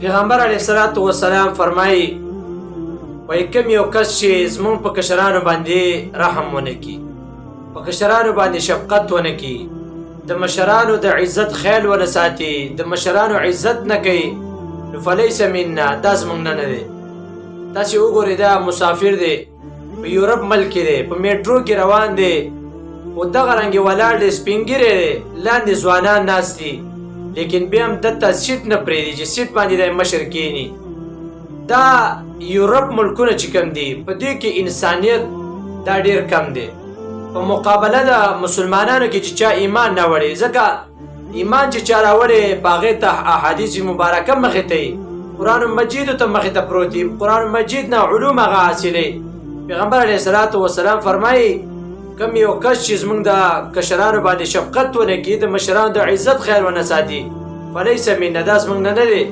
پیغمبر علیه الصلاة والسلام فرمایي وایي کوم یو کس چې زمونږ په کشرانو باندې رحم ونه کړي، په کشرانو باندې شفقت ونه کړي، د مشرانو د عزت خیال ونه ساتي، د مشرانو عزت نه کوي، نو فلیس منا، دا زمونږ نه دی. تاسې وګورئ دا مسافر دی، په یورپ ملک کې دی، په میټرو کې روان دی، خو دغه رنګې ولاړ دی، سپین ږیری دی، لاندې ځوانان ناست دي، لیکن بیا هم دلته سیټ نه پرېږدي چې سیټ باندې دی مشر کښېني. دا یورپ ملکونه چې کوم دي په دې کې انسانیت دا ډېر کم دی په مقابله د مسلمانانو کې چې چا ایمان نه وړي. ځکه ایمان چې چا راوړی په هغې ته احادیث مبارکه مخې ته وي، قرآن مجیدو ته مخې ته پروت وي، قرآن مجید نه علوم هغه حاصلوي. پیغمبر علیه الصلاة والسلام فرمایي کوم یو کس چې زمونږ د کشرانو باندې شفقت ونه کړي، د مشرانو د عزت خیال ونه ساتي، فلیس منا، دا زمونږ نه دی.